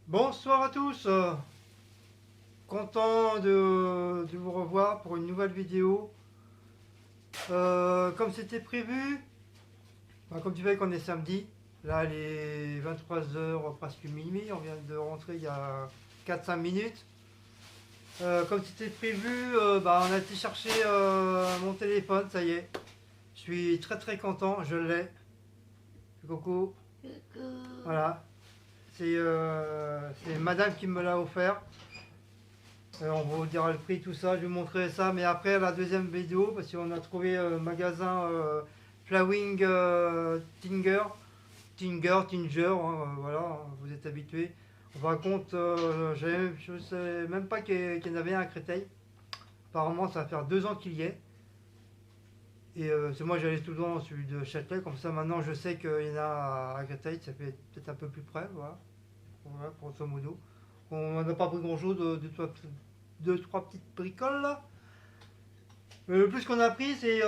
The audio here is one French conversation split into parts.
Bonsoir à tous, content de vous revoir pour une nouvelle vidéo. Comme c'était prévu, comme tu vois qu'on est samedi, là il est 23 h presque minuit, on vient de rentrer il y a 4-5 minutes. Comme c'était prévu, on a été chercher mon téléphone, ça y est. Je suis très très content, je l'ai. Coucou, voilà. C'est madame qui me l'a offert. On vous dira le prix, tout ça, je vais vous montrer ça, mais après la deuxième vidéo, parce qu'on a trouvé magasin Flowing Tinger, hein, voilà, hein, vous êtes habitués. Par contre, je ne sais même pas qu'il y en avait un à Créteil. Apparemment, ça va faire 2 ans qu'il y est. Et c'est moi j'allais tout le temps celui de Châtelet, comme ça maintenant je sais qu'il y en a à Créteil, ça fait peut-être un peu plus près, voilà, voilà grosso modo. On n'a pas pris grand chose deux, trois petites bricoles là. Mais le plus qu'on a pris, c'est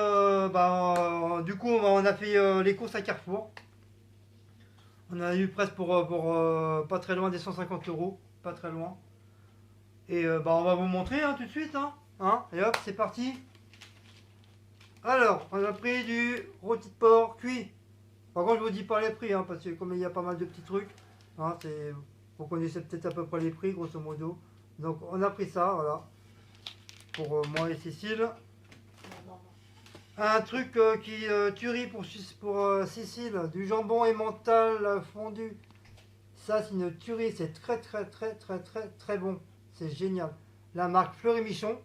du coup, on a fait les courses à Carrefour. On a eu presque pour pas très loin des 150 euros, pas très loin. Et on va vous montrer hein, tout de suite. Et hop, c'est parti. Alors, on a pris du rôti de porc cuit. Par contre, je vous dis pas les prix, parce que comme il y a pas mal de petits trucs, vous connaissez peut-être à peu près les prix, grosso modo. Donc, on a pris ça, voilà, pour moi et Cécile. Un truc qui tuerie pour Cécile, du jambon emmental fondu. Ça, c'est une tuerie, c'est très très très très très très bon. C'est génial. La marque Fleury Michon,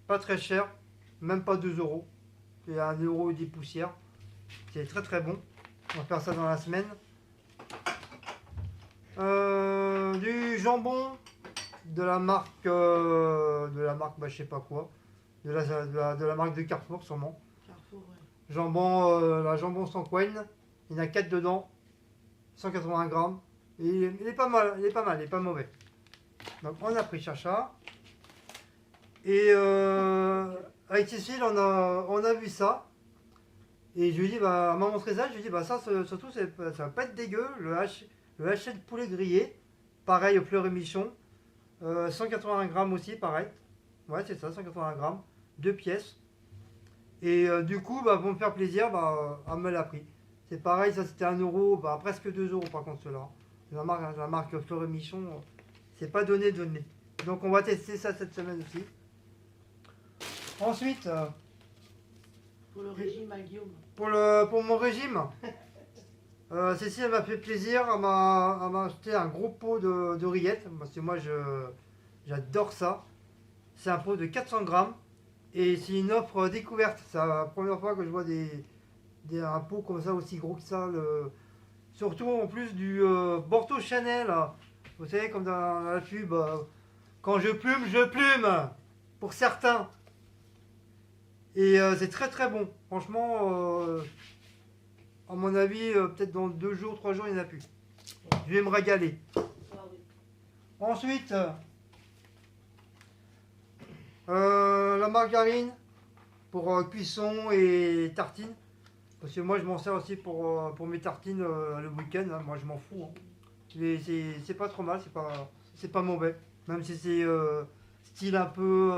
pas très cher, même pas 2 euros. C'est 1 € et des poussières. C'est très très bon. On va faire ça dans la semaine. Du jambon de la marque, je sais pas quoi. De la marque de Carrefour, sûrement. Carrefour, ouais. La jambon sans coin, il y en a 4 dedans, 180 grammes. Et il est pas mal, il est pas mauvais. Donc on a pris Chacha. Et avec Cécile, on a vu ça. Et je lui dis, elle m'a montré ça, je lui dis, ça surtout, ça va pas être dégueu. Le haché de poulet grillé, pareil au fleur et michon. 180 grammes aussi, pareil. Ouais, c'est ça, 180 grammes. 2 pièces. Et du coup, pour me faire plaisir, elle me l'a pris. C'est pareil, ça c'était 1 euro, presque 2 euros par contre cela. La marque Fleur et Michon, c'est pas donné. Donc on va tester ça cette semaine aussi. Ensuite, Pour le régime à Guillaume. pour mon régime, Cécile m'a fait plaisir, elle m'a acheté un gros pot de rillettes, parce que moi j'adore ça. C'est un pot de 400 grammes et c'est une offre découverte. C'est la première fois que je vois un pot comme ça aussi gros que ça. Surtout en plus du Bordeaux Chanel. Vous savez, comme dans la pub, quand je plume, pour certains. Et c'est très très bon. Franchement, à mon avis, peut-être dans 2 jours, 3 jours, il n'y en a plus. Je vais me régaler. Ah oui. Ensuite, la margarine pour cuisson et tartines. Parce que moi, je m'en sers aussi pour mes tartines le week-end. Moi, je m'en fous. Mais c'est pas trop mal, c'est pas mauvais. Même si c'est style un peu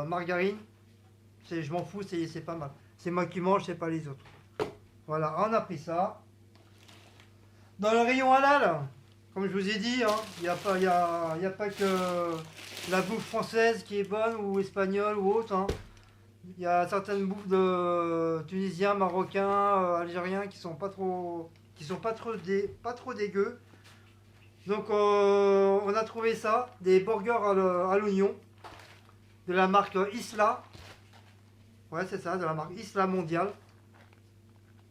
margarine, je m'en fous, c'est pas mal. C'est moi qui mange, c'est pas les autres. Voilà, on a pris ça. Dans le rayon halal, comme je vous ai dit, il n'y a pas que la bouffe française qui est bonne ou espagnole ou autre. Il y a certaines bouffes de tunisiens, marocains, algériens qui sont pas trop dégueux. Donc on a trouvé ça, des burgers à l'oignon de la marque Isla. Ouais, c'est ça, de la marque Isla Mondiale.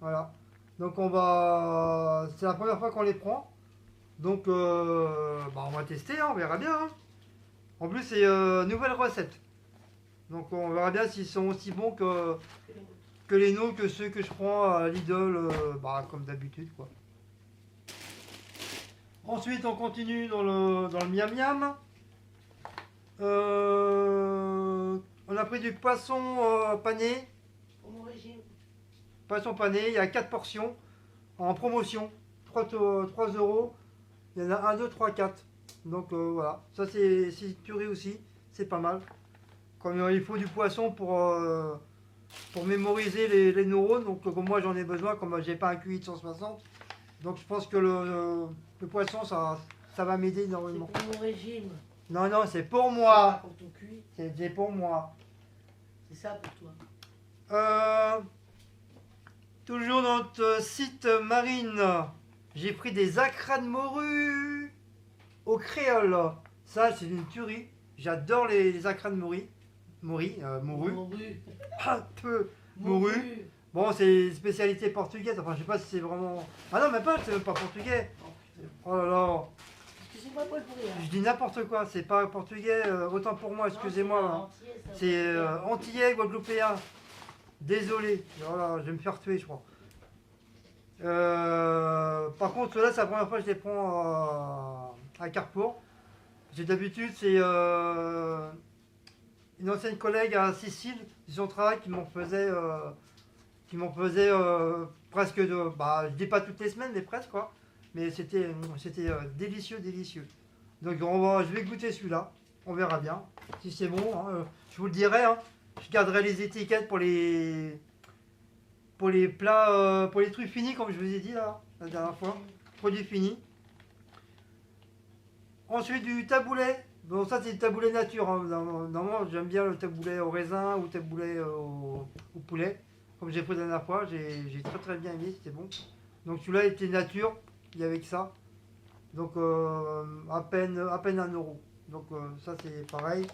Voilà. Donc c'est la première fois qu'on les prend. Donc on va tester, on verra bien. En plus c'est nouvelle recette. Donc on verra bien s'ils sont aussi bons que les noms, que ceux que je prends à Lidl, comme d'habitude quoi. Ensuite on continue dans le miam miam. On a pris du poisson pané. Pour mon régime. Poisson pané, il y a 4 portions en promotion. 3 euros. Il y en a 1, 2, 3, 4. Donc voilà, ça c'est une tuerie aussi, c'est pas mal. Comme il faut du poisson pour mémoriser les neurones, donc comme moi j'en ai besoin, comme j'ai pas un QI de 160, donc je pense que le poisson ça va m'aider C'est énormément. pour mon régime. Non, non, c'est pour C'est pas moi. pour ton QI. C'est pour moi. C'est ça pour toi. Euh, toujours dans notre site marine, j'ai pris des acras de morue au créole. Ça, c'est une tuerie. J'adore les acras de morue. Morue. Morue. Un peu morue. Bon, c'est une spécialité portugaise. Enfin, je sais pas si c'est vraiment. Ah non, mais pas, c'est même pas portugais. Oh, putain. Oh là là. Excusez-moi pour le bruit. Hein. Je dis n'importe quoi. C'est pas portugais. Autant pour moi, excusez-moi. Hein. C'est antillais, guadeloupéen. Désolé. Voilà, je vais me faire tuer, je crois. Par contre, ceux-là, c'est la première fois que je les prends à Carrefour. J'ai d'habitude, c'est une ancienne collègue à Sicile, de son travail, qui m'en faisait presque de. Bah, je dis pas toutes les semaines, mais presque quoi. Mais c'était délicieux, délicieux. Donc je vais goûter celui-là. On verra bien si c'est bon. Hein. Je vous le dirai. Hein. Je garderai les étiquettes pour les plats, pour les trucs finis, comme je vous ai dit là, la dernière fois. Produits finis. Ensuite, du taboulet. Bon, ça, c'est du taboulet nature. Hein. Normalement, j'aime bien le taboulet au raisin ou taboulet au poulet. Comme j'ai pris la dernière fois, j'ai très très bien aimé, c'était bon. Donc celui-là était nature, il y avait que ça. Donc à peine 1 euro. Donc ça, c'est pareil.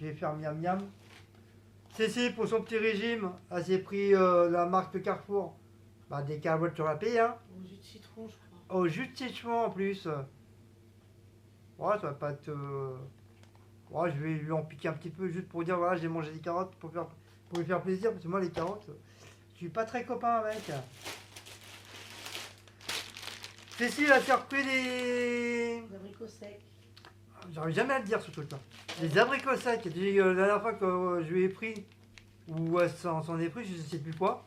Je vais faire miam miam. Cécile, pour son petit régime, elle s'est pris la marque Carrefour. Bah, des carottes sur la paye, hein. Au jus de citron, je crois. Au jus de citron en plus. Ouais, ça va pas être. Ouais, je vais lui en piquer un petit peu juste pour dire voilà, j'ai mangé des carottes pour lui faire plaisir. Parce que moi, les carottes, je suis pas très copain avec. Cécile a repris des. Des abricots secs. J'arrive jamais à le dire ce truc-là. Des abricots secs. La dernière fois que je lui ai pris, ou elle s'en est pris, je sais plus quoi.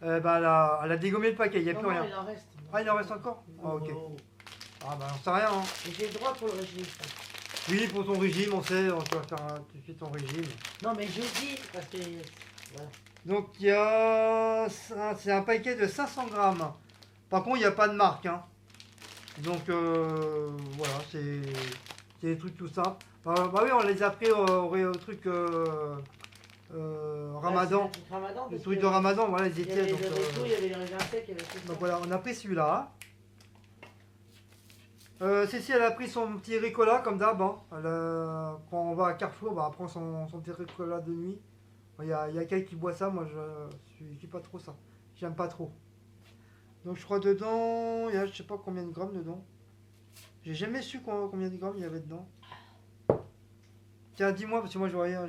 Bah, elle a dégommé le paquet, il n'y a Non, plus non, rien. il en reste. Ah, il en reste encore. Ah, ok. Oh. Ah, bah, on sait rien. Hein. Et j'ai le droit pour le régime. Ça. Oui, pour ton régime, on sait, tu vas faire tu fais ton régime. Non, mais je dis, parce que. Voilà. Donc, il y a. C'est un paquet de 500 grammes. Par contre, il n'y a pas de marque. Hein. Donc, voilà, c'est des trucs tout simples. Bah oui, on les a pris au truc Ramadan. Ouais, Ramadan. Les trucs de Ramadan, voilà, ils Il y étaient. avait Donc, le resto, il y avait les raisins secs, il y avait tout ça. donc voilà, on a pris celui-là. Cécile, elle a pris son petit ricola comme d'hab. Hein. Quand on va à Carrefour, bah, elle prend son petit ricola de nuit. Il y a quelqu'un qui boit ça, moi je suis pas trop ça. J'aime pas trop. Donc je crois dedans, il y a je sais pas combien de grammes dedans. J'ai jamais su combien de grammes il y avait dedans. Tiens, dis-moi parce que moi je vois rien.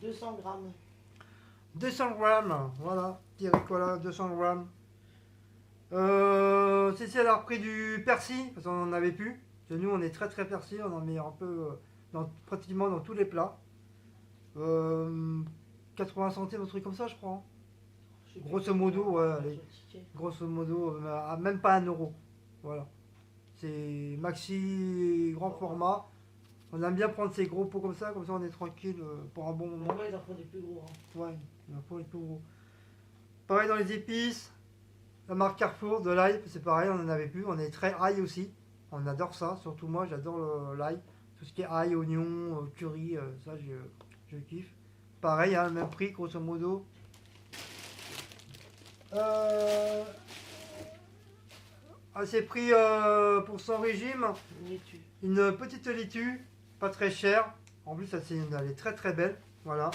200 grammes. 200 grammes, voilà. Petit ricola, 200 grammes. Cécile elle a repris du persil, parce qu'on n'en avait plus. Parce que nous on est très très persil, on en met un peu pratiquement dans tous les plats. 80 centimes, un truc comme ça je crois. Hein. Je sais plus Grosso combien, modo, ouais, sur le allez. ticket. Grosso modo, même pas 1 euro. Voilà. C'est maxi grand format. On aime bien prendre ces gros pots comme ça on est tranquille pour un bon moment. Moi, ils en font des plus gros. Hein. Ouais, il en faut les plus gros. Pareil dans les épices, la marque Carrefour, de l'ail, c'est pareil, on en avait plus. On est très ail aussi. On adore ça, surtout moi, j'adore l'ail. Tout ce qui est ail, oignon, curry, ça je kiffe. Pareil, hein, le même prix, grosso modo. Elle s'est pris pour son régime une petite laitue, pas très chère. En plus, elle est très très belle. Voilà.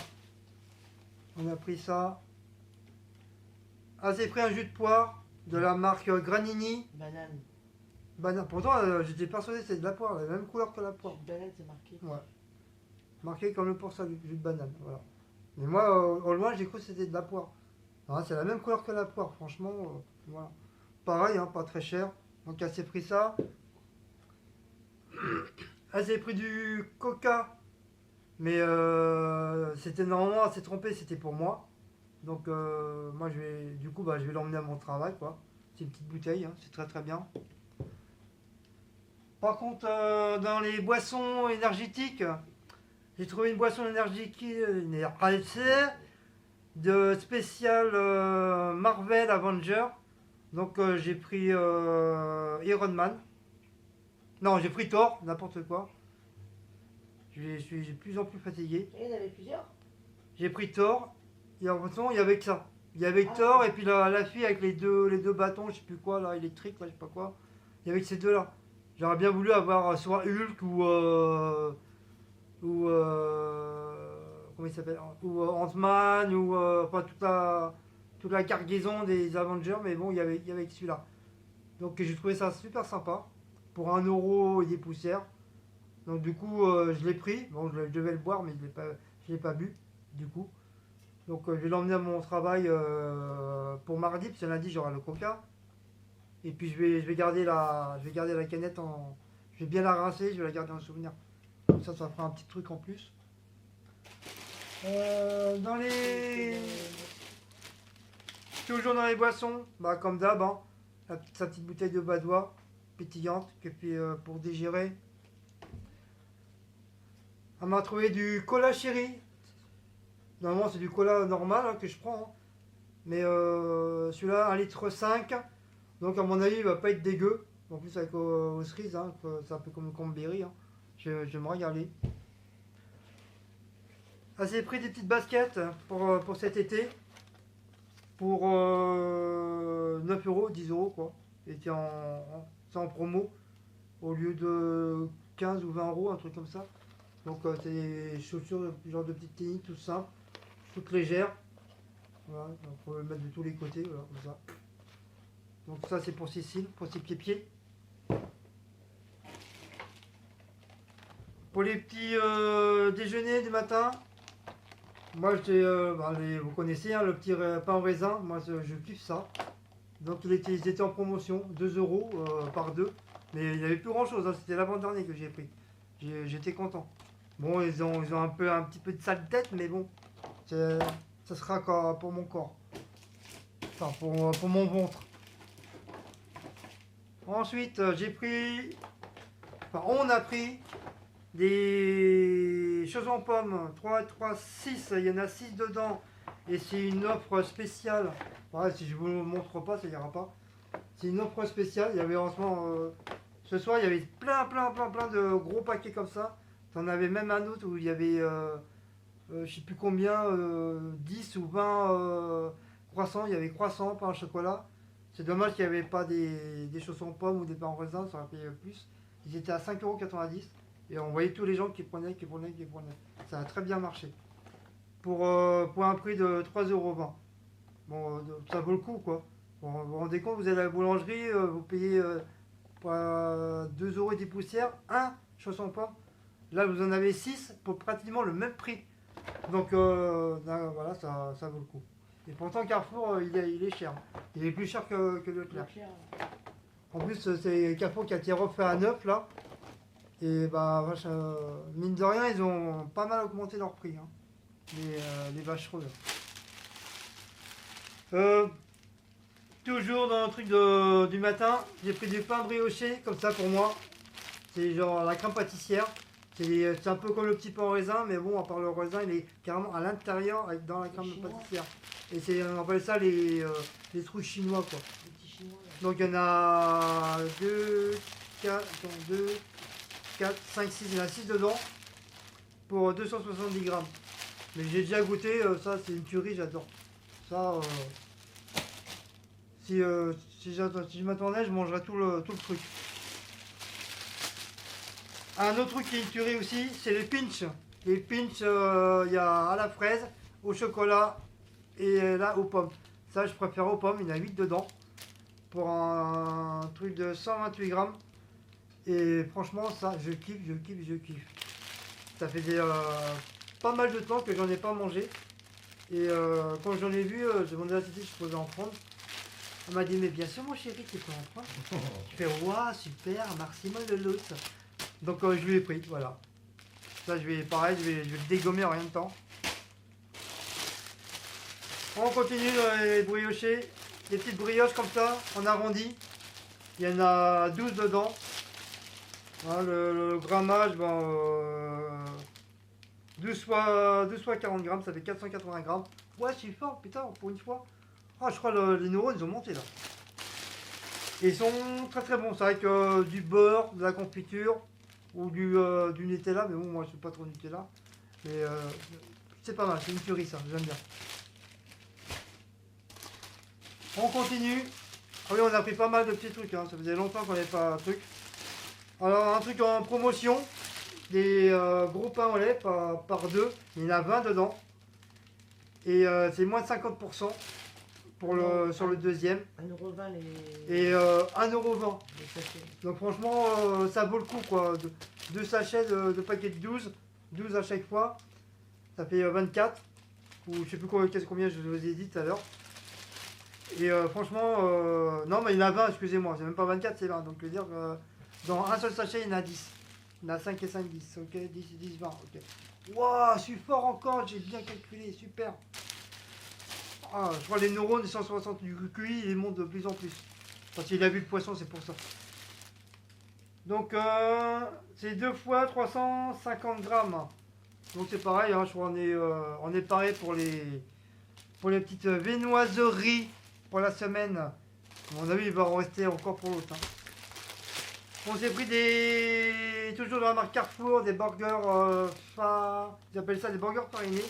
On a pris ça. Elle s'est pris un jus de poire de la marque Granini. Banane. Pourtant, j'étais persuadé que c'était de la poire, la même couleur que la poire. Jus de banane, c'est marqué. Ouais. Marqué comme le pour ça, jus de banane. Voilà. Mais moi, au loin, j'ai cru que c'était de la poire. Ah, c'est la même couleur que la poire, franchement. Voilà. Pareil, hein, pas très cher. Donc elle s'est pris ça. Elle s'est pris du coca. Mais c'était normalement, elle s'est trompée, c'était pour moi. Donc moi je vais l'emmener à mon travail quoi. C'est une petite bouteille, hein, c'est très très bien. Par contre, dans les boissons énergétiques, j'ai trouvé une boisson énergétique de spécial Marvel Avenger. Donc j'ai pris Iron Man. Non, j'ai pris Thor, n'importe quoi. Je suis de plus en plus fatigué. Et il y en avait plusieurs. J'ai pris Thor. Et en fait, il y avait que ça. Il y avait que Ah. Thor et puis la fille avec les deux bâtons, je sais plus quoi, là, électriques, là, je sais pas quoi. Il y avait que ces deux-là. J'aurais bien voulu avoir soit Hulk ou comment il s'appelle, ou Ant-Man ou enfin toute la cargaison des Avengers, mais bon, il y avait que celui-là. Donc j'ai trouvé ça super sympa pour 1 € et des poussières. Donc du coup je l'ai pris. Bon, je devais le boire, mais je l'ai pas bu du coup. Donc je vais l'emmener à mon travail pour mardi, puis lundi j'aurai le coca. Et puis je vais garder la canette en. Je vais bien la rincer, je vais la garder en souvenir. Comme ça fera un petit truc en plus. Dans les. Toujours dans les boissons, bah comme d'hab, hein, sa petite bouteille de badois, pétillante, que puis pour digérer. On m'a trouvé du cola chéri. Normalement c'est du cola normal hein, que je prends. Hein. Mais celui-là, 1,5 litre. Donc à mon avis il va pas être dégueu. En plus avec aux cerises, hein, c'est un peu comme le Cranberry. Hein. Je vais me regarder. Ah, j'ai pris des petites baskets pour cet été. Pour 9 €, 10 € quoi. Et c'est en promo. Au lieu de 15 ou 20 €, un truc comme ça. Donc c'est des chaussures, genre de petites tennis, tout simple, toutes légères. Voilà, donc on peut le mettre de tous les côtés, voilà, comme ça. Donc ça c'est pour Cécile, pour ses pieds-pieds. Pour les petits déjeuners du matin, moi vous connaissez hein, le petit pain au raisin, moi je kiffe ça. Donc ils étaient en promotion, 2 € par deux. Mais il n'y avait plus grand chose, hein, c'était l'avant-dernier que j'ai pris. J'étais content. Bon, ils ont un petit peu de sale tête, mais bon, ça sera pour mon corps. Enfin, pour mon ventre. Ensuite, on a pris des choses en pommes. 6, il y en a 6 dedans. Et c'est une offre spéciale. Ouais, si je vous le montre pas, ça ira pas. C'est une offre spéciale. Il y avait en ce moment, ce soir, il y avait plein de gros paquets comme ça. T'en avais même un autre où il y avait, je sais plus combien, 10 ou 20 croissants. Il y avait croissants, pain au chocolat. C'est dommage qu'il n'y avait pas des chaussons en pommes ou des pains en raisin, ça aurait payé plus. Ils étaient à 5,90 € et on voyait tous les gens qui prenaient. Ça a très bien marché. Pour un prix de 3,20 €. Bon, ça vaut le coup quoi. Bon, vous vous rendez compte, vous allez à la boulangerie, vous payez pour 2 € et des poussières, un chausson en pommes. Là, vous en avez 6 pour pratiquement le même prix. Donc voilà, ça vaut le coup. Et pourtant, Carrefour, il est cher. Il est plus cher que Leclerc. En plus, c'est Carrefour qui a été refait à neuf là. Et bah, mine de rien, ils ont pas mal augmenté leur prix. Hein. Les vachereux. Toujours dans le truc du matin, j'ai pris du pain brioché, comme ça pour moi. C'est genre la crème pâtissière. C'est un peu comme le petit pain au raisin, mais bon, à part le raisin, il est carrément à l'intérieur, dans la crème pâtissière. Et on appelle ça les trous chinois, quoi. Les petits chinois, là. Donc il y en a 2, 4, 5, 6, il y en a 6 dedans, pour 270 grammes. Mais j'ai déjà goûté, ça c'est une tuerie, j'adore. Ça, si je m'attendais, je mangerais tout le truc. Un autre truc qui est une tuerie aussi, c'est les pinch. Les pinch, il y a à la fraise, au chocolat et là aux pommes. Ça, je préfère aux pommes, il y en a 8 dedans. Pour un truc de 128 grammes. Et franchement, ça, je kiffe. Ça fait pas mal de temps que j'en ai pas mangé. Et quand j'en ai vu, j'ai demandé à Titi si je pouvais en prendre. Elle m'a dit, mais bien sûr, mon chéri, tu peux en prendre. Je fais, waouh, super, merci, moi, le lot. Donc, je lui ai pris, voilà. Ça, je vais le dégommer en rien de temps. On continue dans les briochés. des petites brioches comme ça, en arrondi. Il y en a 12 dedans. Hein, le grammage, ben, 12 fois 40 grammes, ça fait 480 grammes. Ouais, c'est fort, putain, pour une fois. Ah, je crois que les neurones, ils ont monté là. Et ils sont très très bons. C'est vrai que du beurre, de la confiture ou du Nutella, mais bon, moi je suis pas trop Nutella. Mais c'est pas mal, c'est une tuerie ça, j'aime bien. On continue. Ah oui, on a pris pas mal de petits trucs, hein. Ça faisait longtemps qu'on n'avait pas un truc. Alors, un truc en promotion, des gros pains au lait par deux. Il y en a 20 dedans. Et c'est moins de 50% sur le deuxième. 1,20 € les. Et 1,20 €. Les sachets. Donc franchement, ça vaut le coup quoi. Deux sachets de paquets de 12 à chaque fois. Ça fait 24. Ou je sais plus combien je vous ai dit tout à l'heure. Et franchement, non mais il y en a 20, excusez-moi. C'est même pas 24, c'est 20. Donc je veux dire que dans un seul sachet, il y en a 10. Il y en a 5 et 5, 10. Ok, 10, 20. Ok. Waouh, je suis fort encore, j'ai bien calculé, super. Ah, je crois que les neurones, les 160 du QI, ils montent de plus en plus. Parce qu'il a vu le poisson, c'est pour ça. Donc, c'est 2 fois 350 grammes. Donc, c'est pareil, hein, je crois on est pareil pour les petites viennoiseries pour la semaine. À mon avis, il va en rester encore pour l'autre. Hein. On s'est pris toujours dans la marque Carrefour, des burgers, ils appellent ça des burgers farinés.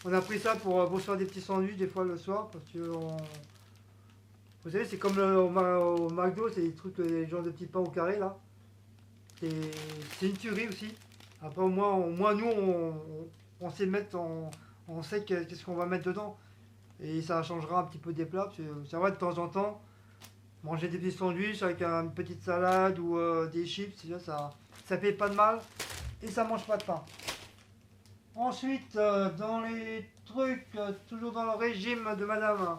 On a pris ça pour faire des petits sandwichs des fois le soir parce que vous savez c'est comme au McDo, c'est des trucs, les genres de petits pains au carré là. C'est une tuerie aussi. Après au moins nous on sait mettre, on sait qu'est-ce qu'on va mettre dedans et ça changera un petit peu des plats. C'est vrai de temps en temps manger des petits sandwichs avec une petite salade ou des chips, ça fait pas de mal et ça mange pas de pain. Ensuite, dans les trucs, toujours dans le régime de madame,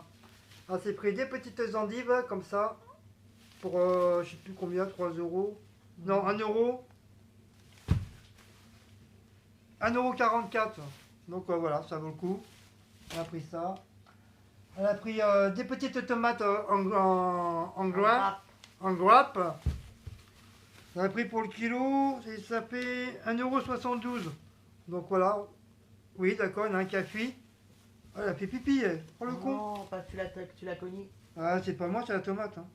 elle s'est pris des petites endives comme ça, pour je sais plus combien, 3 €, non 1 €, 1,44 €. Donc voilà, ça vaut le coup. Elle a pris ça. Elle a pris des petites tomates en grappe. Elle a pris pour le kilo, et ça fait 1,72 €. Donc voilà, oui d'accord, il y en a un qui a fui. Elle a fait pipi, elle, pour le con. Non, pas tu l'as cogné. Ah, c'est pas moi, c'est la tomate. Hein.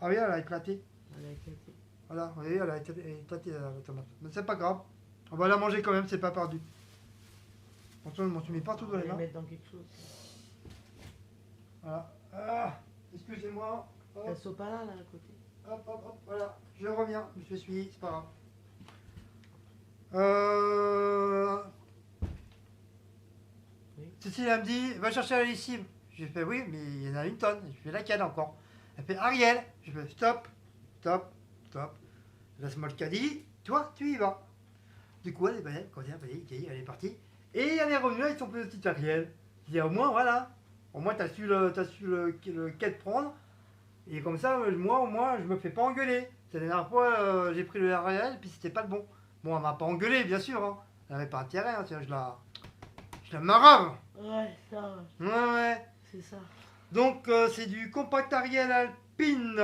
Ah oui, elle a éclaté. Elle a éclaté. Voilà, vous voyez, elle a éclaté la tomate. Mais c'est pas grave, on va la manger quand même, c'est pas perdu. Attention, je m'en suis mis partout On dans va les les mains. mettre dans quelque chose. Voilà. Ah, excusez-moi. La Hop, sopalin là à côté. hop, voilà. Je reviens, je suis, c'est pas grave. Oui. Cécile, elle me dit, va chercher la lessive. J'ai fait oui, mais il y en a une tonne. Je fais laquelle encore. Elle fait Ariel. Je fais stop, stop, stop. Laisse-moi le caddie. Toi, tu y vas. Du coup, elle est partie. Et elle est revenue avec son petit Ariel. Je dis au moins, voilà. Au moins, t'as su lequel prendre. Et comme ça, moi, au moins, je me fais pas engueuler. La dernière fois, j'ai pris le Ariel, puis c'était pas le bon. Bon, elle m'a pas engueulé, bien sûr. Hein. Elle avait pas intérêt. Hein. Tiens, je la marave. Ouais, ça, Ouais. c'est ça. Donc, c'est du compact Ariel Alpine.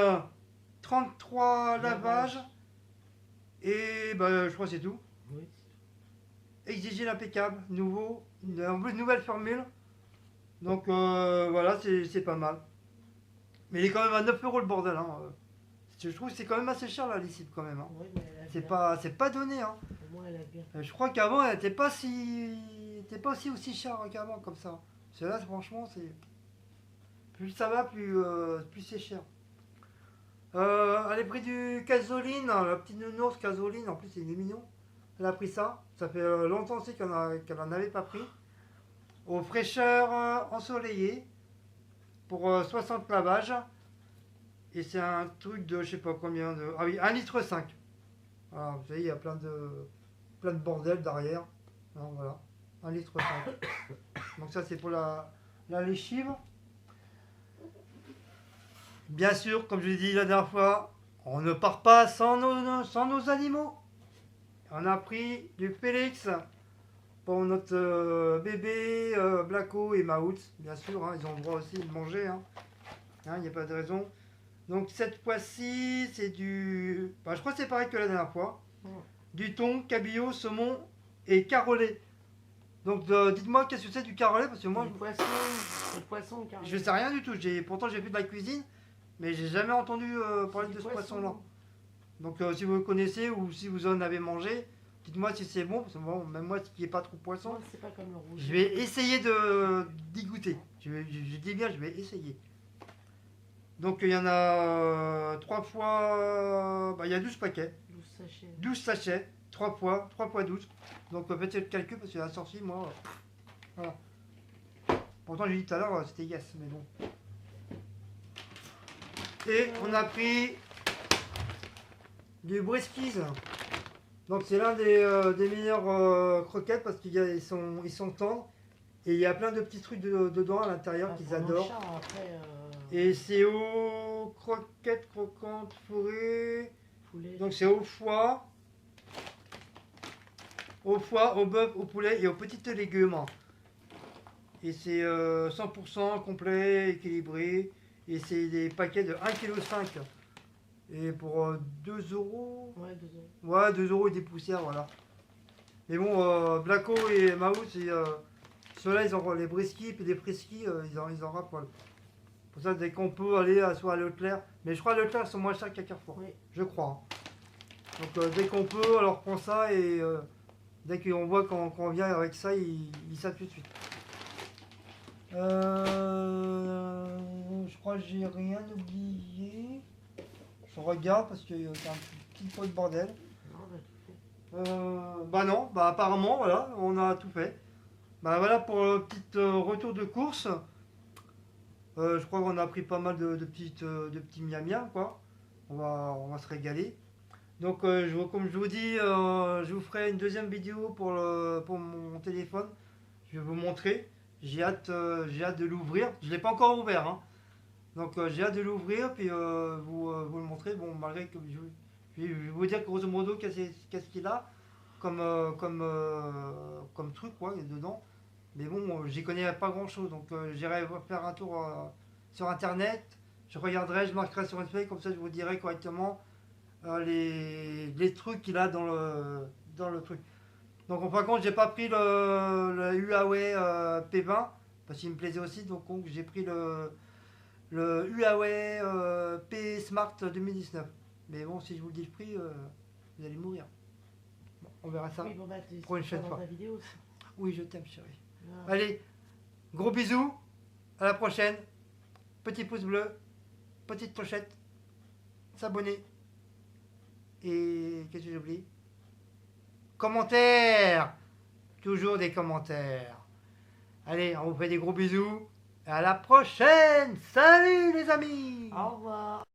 33 lavages. Et bah, je crois que c'est tout. Oui. Exigé l'impeccable. Nouvelle formule. Donc, voilà, c'est pas mal. Mais il est quand même à 9 € le bordel. Hein. Je trouve que c'est quand même assez cher la lessive quand même. Hein. Oui, mais elle a bien. C'est pas donné. Hein. Au moins, elle a bien. Je crois qu'avant, elle n'était pas aussi chère qu'avant comme ça. Celle-là, franchement, c'est plus ça va, plus c'est cher. Elle est pris du Casoline, la petite nounours Casoline. En plus, il est mignon. Elle a pris ça. Ça fait longtemps aussi qu'elle en avait pas pris. Aux fraîcheurs ensoleillées pour 60 lavages. Et c'est un truc de je sais pas combien de. Ah oui, 1,5 litre. Voilà, vous voyez, il y a plein de bordel derrière. Non, voilà. 1,5 litre. Donc ça c'est pour la lessive. Bien sûr, comme je l'ai dit la dernière fois, on ne part pas sans nos animaux. On a pris du Félix pour notre bébé Blacko et Maout. Bien sûr, hein, ils ont le droit aussi de manger. Hein. Il n'y a pas de raison. Donc cette fois-ci, c'est du... Bah, je crois que c'est pareil que la dernière fois. Du thon, cabillaud, saumon et carolé. Donc dites-moi qu'est-ce que c'est du carolé, parce que moi... Le poisson, carrément. Je sais rien du tout. Pourtant j'ai fait de la cuisine, mais j'ai jamais entendu parler de ce poisson-là. Donc si vous le connaissez ou si vous en avez mangé, dites-moi si c'est bon, parce que bon, même moi qui n'ai pas trop de poisson, Moi, c'est pas comme le rouge. je vais essayer d'y goûter. Je dis bien, je vais essayer. Donc il y en a 3 fois, bah, il y a 12 paquets, 12 sachets. 12 sachets, 3 fois 12. Donc faites le calcul parce que la sortie, moi, voilà. Pourtant j'ai dit tout à l'heure, c'était yes, mais bon. Et on a pris du briskis. Donc c'est l'un des meilleurs croquettes parce qu'ils sont tendres. Et il y a plein de petits trucs dedans à l'intérieur qu'ils adorent. Chat, après, Et c'est aux croquettes croquantes fourrées. poulet. Donc c'est au foie, au bœuf, au poulet et aux petites légumes. Et c'est 100% complet, équilibré. Et c'est des paquets de 1,5 kg. Et pour 2 euros. Ouais, 2 euros. Ouais, 2 euros et des poussières, voilà. Mais bon, Blacko et Mao, ceux-là, ils ont les briskis et les friskis, ils en raffolent. Pour ça, dès qu'on peut aller soit à Leclerc, mais je crois que Leclerc, ils sont moins chers qu'à Carrefour. Oui. Je crois. Donc dès qu'on peut, alors prend ça et dès qu'on voit qu'on vient avec ça, ils savent tout de suite. Je crois que j'ai rien oublié. Je regarde parce que c'est un petit peu de bordel. Non, on a tout fait. Bah non, bah apparemment, voilà, on a tout fait. Bah voilà pour le petit retour de course. Je crois qu'on a pris pas mal de petits miam miam, quoi. On va se régaler. Donc comme je vous dis, je vous ferai une deuxième vidéo pour mon téléphone. Je vais vous montrer. J'ai hâte de l'ouvrir. Je ne l'ai pas encore ouvert, hein. Donc j'ai hâte de l'ouvrir puis vous le montrer. Bon, malgré que je vais vous dire grosso modo qu'est-ce qu'il a comme truc, quoi, dedans. Mais bon, j'y connais pas grand chose, donc j'irai faire un tour sur internet. Je regarderai, je marquerai sur une feuille, comme ça je vous dirai correctement les trucs qu'il a dans le truc. Donc en fin de compte, j'ai pas pris le Huawei P20 parce qu'il me plaisait aussi, donc j'ai pris le Huawei P Smart 2019. Mais bon, si je vous dis le prix, vous allez mourir. Bon, on verra ça. Oui, bon, bah, Pour une chaîne dans fois. ta vidéo, ça. Oui, je t'aime, chérie. Ah. Allez, gros bisous, à la prochaine. Petit pouce bleu, petite clochette, s'abonner. Et qu'est-ce que j'oublie? Commentaires. Toujours des commentaires. Allez, on vous fait des gros bisous. À la prochaine. Salut les amis. Au revoir.